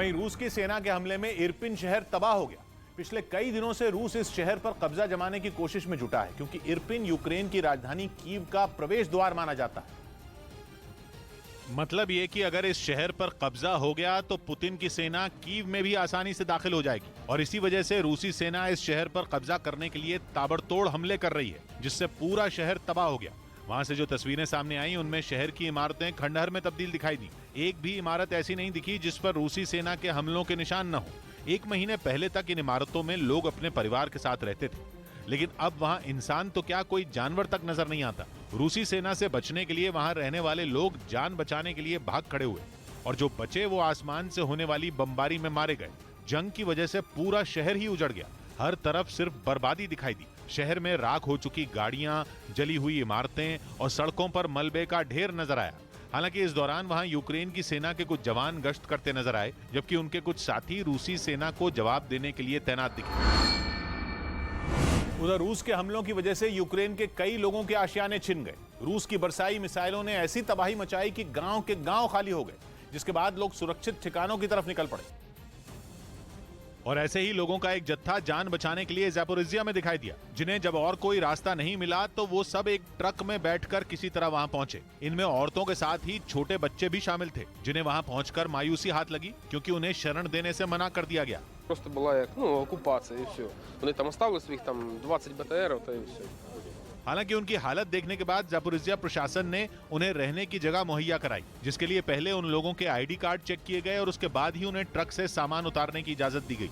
वहीं रूस की सेना के हमले में इरपिन शहर तबाह हो गया। पिछले कई दिनों से रूस इस शहर पर कब्जा जमाने की कोशिश में जुटा है, क्योंकि इरपिन यूक्रेन की राजधानी कीव का प्रवेश द्वार माना जाता है। मतलब यह कि अगर इस शहर पर कब्जा हो गया तो पुतिन की सेना कीव में भी आसानी से दाखिल हो जाएगी, और इसी वजह से रूसी सेना इस शहर पर कब्जा करने के लिए ताबड़तोड़ हमले कर रही है, जिससे पूरा शहर तबाह हो गया। वहां से जो तस्वीरें सामने आई उनमें शहर की इमारतें खंडहर में तब्दील दिखाई दी। एक भी इमारत ऐसी नहीं दिखी जिस पर रूसी सेना के हमलों के निशान न हो। 1 महीने पहले तक इन इमारतों में लोग अपने परिवार के साथ रहते थे, लेकिन अब वहां इंसान तो क्या कोई जानवर तक नजर नहीं आता। रूसी सेना से बचने के लिए वहां रहने वाले लोग जान बचाने के लिए भाग खड़े हुए, और जो बचे वो आसमान से होने वाली बमबारी में मारे गए। जंग की वजह से पूरा शहर ही उजड़ गया। हर तरफ सिर्फ बर्बादी दिखाई दी। शहर में राख हो चुकी गाड़ियां, जली हुई इमारतें और सड़कों पर मलबे का ढेर नजर आया। हालांकि इस दौरान वहां यूक्रेन की सेना के कुछ जवान गश्त करते नजर आए, जबकि उनके कुछ साथी रूसी सेना को जवाब देने के लिए तैनात दिखे। उधर रूस के हमलों की वजह से यूक्रेन के कई लोगों के आशियाने छिन गए। रूस की बरसाई मिसाइलों ने ऐसी तबाही मचाई कि गांव के गांव खाली हो गए, जिसके बाद लोग सुरक्षित ठिकानों की तरफ निकल पड़े। और ऐसे ही लोगों का एक जत्था जान बचाने के लिए ज़ैपोरिज़िया में दिखाई दिया, जिन्हें जब और कोई रास्ता नहीं मिला तो वो सब एक ट्रक में बैठकर किसी तरह वहां पहुंचे। इनमें औरतों के साथ ही छोटे बच्चे भी शामिल थे, जिन्हें वहां पहुंचकर मायूसी हाथ लगी, क्योंकि उन्हें शरण देने से मना कर दिया गया। Просто была як, оккупация и все. Вони там оставили своїх 20 БТРів та і все. हालांकि उनकी हालत देखने के बाद ज़ैपोरिज़िया प्रशासन ने उन्हें रहने की जगह मुहैया कराई, जिसके लिए पहले उन लोगों के आईडी कार्ड चेक किए गए और उसके बाद ही उन्हें ट्रक से सामान उतारने की इजाजत दी गई।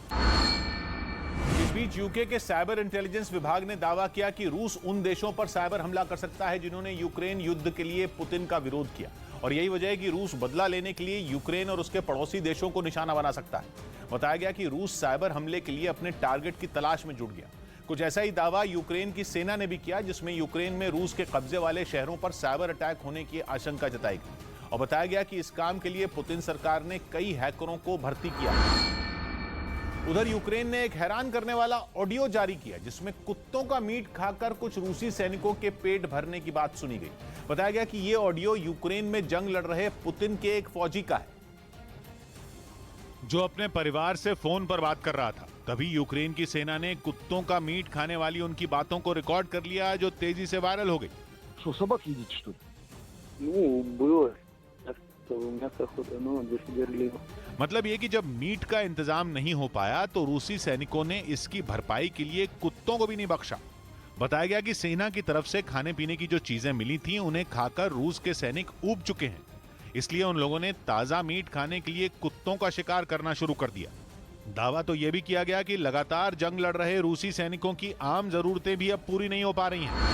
इस बीच यूके के साइबर इंटेलिजेंस विभाग ने दावा किया कि रूस उन देशों पर साइबर हमला कर सकता है जिन्होंने यूक्रेन युद्ध के लिए पुतिन का विरोध किया, और यही वजह है कि रूस बदला लेने के लिए यूक्रेन और उसके पड़ोसी देशों को निशाना बना सकता है। बताया गया कि रूस साइबर हमले के लिए अपने टारगेट की तलाश में जुट गया। कुछ ऐसा ही दावा यूक्रेन की सेना ने भी किया, जिसमें यूक्रेन में रूस के कब्जे वाले शहरों पर साइबर अटैक होने की आशंका जताई गई, और बताया गया कि इस काम के लिए पुतिन सरकार ने कई हैकरों को भर्ती किया। उधर यूक्रेन ने एक हैरान करने वाला ऑडियो जारी किया, जिसमें कुत्तों का मीट खाकर कुछ रूसी सैनिकों के पेट भरने की बात सुनी गई। बताया गया कि यह ऑडियो यूक्रेन में जंग लड़ रहे पुतिन के एक फौजी का है, जो अपने परिवार से फोन पर बात कर रहा था। तभी यूक्रेन की सेना ने कुत्तों का मीट खाने वाली उनकी बातों को रिकॉर्ड कर लिया, जो तेजी से वायरल हो गई। Что, собак едите, что ли? Ну, было. Мясо охота, но здесь берли. मतलब ये कि जब मीट का इंतजाम नहीं हो पाया तो रूसी सैनिकों ने इसकी भरपाई के लिए कुत्तों को भी नहीं बख्शा। बताया गया कि सेना की तरफ से खाने पीने की जो चीजें मिली थी उन्हें खाकर रूस के सैनिक ऊब चुके हैं, इसलिए उन लोगों ने ताजा मीट खाने के लिए कुत्तों का शिकार करना शुरू कर दिया। दावा तो यह भी किया गया कि लगातार जंग लड़ रहे रूसी सैनिकों की आम जरूरतें भी अब पूरी नहीं हो पा रही हैं।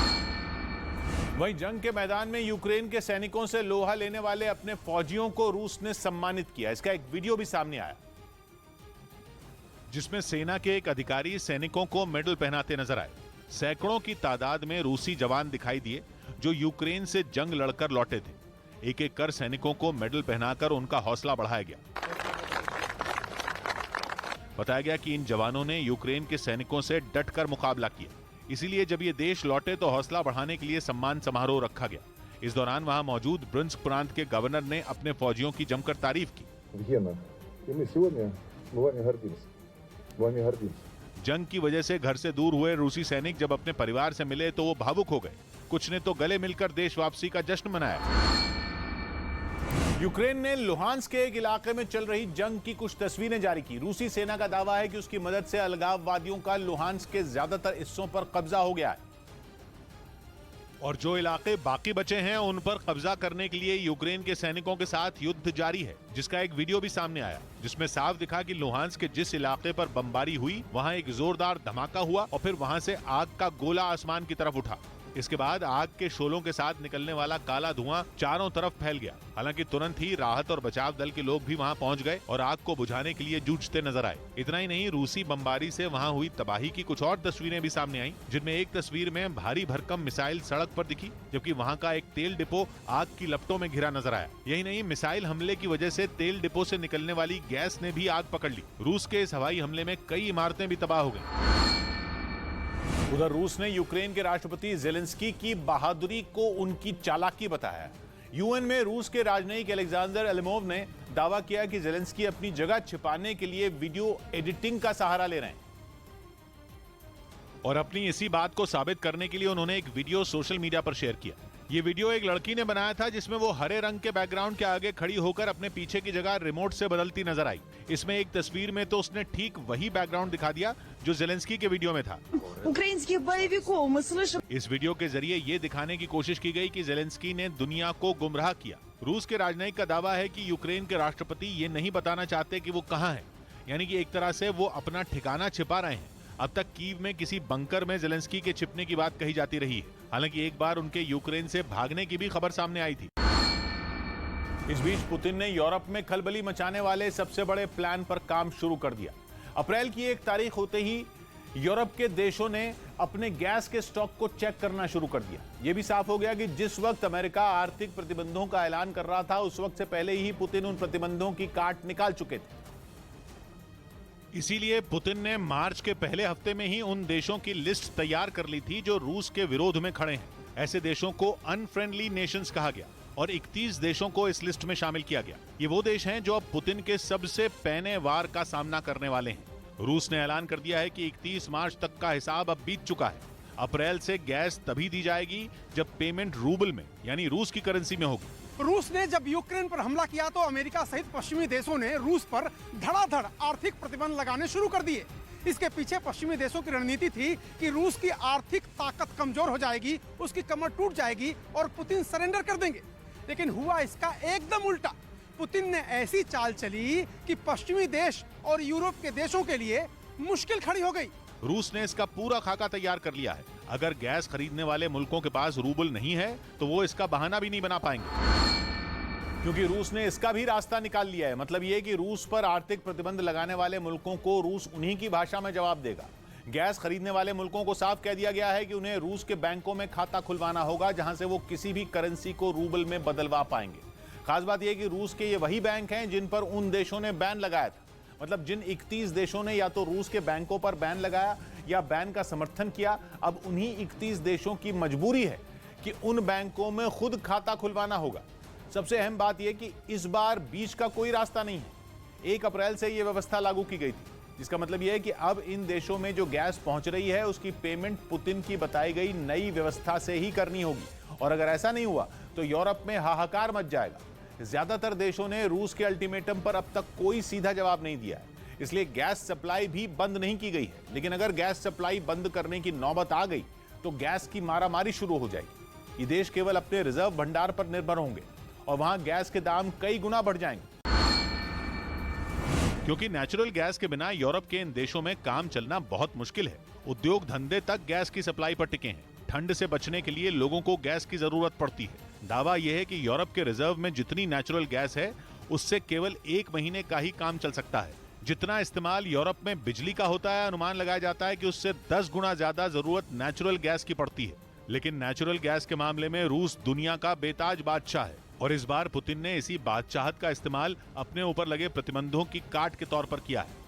वहीं जंग के मैदान में यूक्रेन के सैनिकों से लोहा लेने वाले अपने फौजियों को रूस ने सम्मानित किया। इसका एक वीडियो भी सामने आया, जिसमें सेना के एक अधिकारी सैनिकों को मेडल पहनाते नजर आए। सैकड़ों की तादाद में रूसी जवान दिखाई दिए, जो यूक्रेन से जंग लड़कर लौटे थे। एक एक कर सैनिकों को मेडल पहनाकर उनका हौसला बढ़ाया गया। बताया गया कि इन जवानों ने यूक्रेन के सैनिकों से डटकर मुकाबला किया, इसीलिए जब ये देश लौटे तो हौसला बढ़ाने के लिए सम्मान समारोह रखा गया। इस दौरान वहां मौजूद ब्रिंस्क प्रांत के गवर्नर ने अपने फौजियों की जमकर तारीफ की। जंग की वजह से घर से दूर हुए रूसी सैनिक जब अपने परिवार से मिले तो वो भावुक हो गए। कुछ ने तो गले मिलकर देश वापसी का जश्न मनाया। यूक्रेन ने लुहांस्क के एक इलाके में चल रही जंग की कुछ तस्वीरें जारी की। रूसी सेना का दावा है कि उसकी मदद से अलगाववादियों का लुहांस्क के ज्यादातर हिस्सों पर कब्जा हो गया है, और जो इलाके बाकी बचे हैं उन पर कब्जा करने के लिए यूक्रेन के सैनिकों के साथ युद्ध जारी है, जिसका एक वीडियो भी सामने आया, जिसमें साफ दिखा कि लुहांस्क के जिस इलाके पर बमबारी हुई वहां एक जोरदार धमाका हुआ और फिर वहां से आग का गोला आसमान की तरफ उठा। इसके बाद आग के शोलों के साथ निकलने वाला काला धुआं चारों तरफ फैल गया। हालांकि तुरंत ही राहत और बचाव दल के लोग भी वहां पहुंच गए और आग को बुझाने के लिए जूझते नजर आए। इतना ही नहीं, रूसी बमबारी से वहां हुई तबाही की कुछ और तस्वीरें भी सामने आई, जिनमें एक तस्वीर में भारी भरकम मिसाइल सड़क पर दिखी, जबकि वहां का एक तेल डिपो आग की लपटों में घिरा नजर आया। यही नहीं, मिसाइल हमले की वजह से तेल डिपो से निकलने वाली गैस ने भी आग पकड़ ली। रूस के इस हवाई हमले में कई इमारतें भी तबाह हो गई। उधर रूस ने यूक्रेन के राष्ट्रपति जेलेंस्की की बहादुरी को उनकी चालाकी बताया। यूएन में रूस के राजनयिक अलेक्जेंडर एलिमोव ने दावा किया कि ज़ेलेंस्की अपनी जगह छिपाने के लिए वीडियो एडिटिंग का सहारा ले रहे हैं और अपनी इसी बात को साबित करने के लिए उन्होंने एक वीडियो सोशल मीडिया पर शेयर किया। ये वीडियो एक लड़की ने बनाया था जिसमें वो हरे रंग के बैकग्राउंड के आगे खड़ी होकर अपने पीछे की जगह रिमोट से बदलती नजर आई। इसमें एक तस्वीर में तो उसने ठीक वही बैकग्राउंड दिखा दिया जो ज़ेलेंस्की के वीडियो में था। Украинских боевиков мы слышим. इस वीडियो के जरिए ये दिखाने की कोशिश की गई कि ज़ेलेंस्की ने दुनिया को गुमराह किया। रूस के राजनयिक का दावा है कि यूक्रेन के राष्ट्रपति ये नहीं बताना चाहते कि वो कहां हैं, यानी कि एक तरह से वो अपना ठिकाना छिपा रहे हैं। अब तक कीव में किसी बंकर में ज़ेलेंस्की के छिपने की बात कही जाती रही है। हालांकि एक बार उनके यूक्रेन से भागने की भी खबर सामने आई थी। इस बीच पुतिन ने यूरोप में खलबली मचाने वाले सबसे बड़े प्लान पर काम शुरू कर दिया। अप्रैल की 1 तारीख होते ही यूरोप के देशों ने अपने गैस के स्टॉक को चेक करना शुरू कर दिया। यह भी साफ हो गया कि जिस वक्त अमेरिका आर्थिक प्रतिबंधों का ऐलान कर रहा था, उस वक्त से पहले ही पुतिन उन प्रतिबंधों की काट निकाल चुके थे। इसीलिए पुतिन ने मार्च के पहले हफ्ते में ही उन देशों की लिस्ट तैयार कर ली थी जो रूस के विरोध में खड़े हैं। ऐसे देशों को अनफ्रेंडली नेशंस कहा गया और 31 देशों को इस लिस्ट में शामिल किया गया। ये वो देश हैं जो अब पुतिन के सबसे पैने वार का सामना करने वाले हैं। रूस ने ऐलान कर दिया है कि 31 मार्च तक का हिसाब अब बीत चुका है। अप्रैल से गैस तभी दी जाएगी जब पेमेंट रूबल में यानी रूस की करेंसी में होगी। रूस ने जब यूक्रेन पर हमला किया तो अमेरिका सहित पश्चिमी देशों ने रूस पर धड़ाधड़ आर्थिक प्रतिबंध लगाने शुरू कर दिए। इसके पीछे पश्चिमी देशों की रणनीति थी कि रूस की आर्थिक ताकत कमजोर हो जाएगी, उसकी कमर टूट जाएगी और पुतिन सरेंडर कर देंगे। लेकिन हुआ इसका एकदम उल्टा। पुतिन ने ऐसी चाल चली कि पश्चिमी देश और यूरोप के देशों के लिए मुश्किल खड़ी हो गई। रूस ने इसका पूरा खाका तैयार कर लिया है। अगर गैस खरीदने वाले मुल्कों के पास रूबल नहीं है तो वो इसका बहाना भी नहीं बना पाएंगे, क्योंकि रूस ने इसका भी रास्ता निकाल लिया है। मतलब ये कि रूस पर आर्थिक प्रतिबंध लगाने वाले मुल्कों को रूस उन्हीं की भाषा में जवाब देगा। गैस खरीदने वाले मुल्कों को साफ कह दिया गया है कि उन्हें रूस के बैंकों में खाता खुलवाना होगा जहां से वो किसी भी करेंसी को रूबल में बदलवा पाएंगे। खास बात यह कि रूस के ये वही बैंक हैं जिन पर उन देशों ने बैन लगाया था। मतलब जिन 31 देशों ने या तो रूस के बैंकों पर बैन लगाया या बैन का समर्थन किया, अब उन्हीं 31 देशों की मजबूरी है कि उन बैंकों में खुद खाता खुलवाना होगा। सबसे अहम बात यह कि इस बार बीच का कोई रास्ता नहीं है। 1 अप्रैल से यह व्यवस्था लागू की गई थी, जिसका मतलब यह है कि अब इन देशों में जो गैस पहुंच रही है उसकी पेमेंट पुतिन की बताई गई नई व्यवस्था से ही करनी होगी। और अगर ऐसा नहीं हुआ तो यूरोप में हाहाकार मच जाएगा। ज्यादातर देशों ने रूस के अल्टीमेटम पर अब तक कोई सीधा जवाब नहीं दिया है, इसलिए गैस सप्लाई भी बंद नहीं की गई है। लेकिन अगर गैस सप्लाई बंद करने की नौबत आ गई तो गैस की मारामारी शुरू हो जाएगी। ये देश केवल अपने रिजर्व भंडार पर निर्भर होंगे और वहां गैस के दाम कई गुना बढ़ जाएंगे, क्योंकि नेचुरल गैस के बिना यूरोप के इन देशों में काम चलना बहुत मुश्किल है। उद्योग धंधे तक गैस की सप्लाई पर टिके हैं। ठंड से बचने के लिए लोगों को गैस की जरूरत पड़ती है। दावा यह है कि यूरोप के रिजर्व में जितनी नेचुरल गैस है उससे केवल 1 महीने का ही काम चल सकता है। जितना इस्तेमाल यूरोप में बिजली का होता है, अनुमान लगाया जाता है कि उससे 10 गुना ज्यादा जरूरत नेचुरल गैस की पड़ती है। लेकिन नेचुरल गैस के मामले में रूस दुनिया का बेताज बादशाह है और इस बार पुतिन ने इसी बादशाहत का इस्तेमाल अपने ऊपर लगे प्रतिबंधों की काट के तौर पर किया है।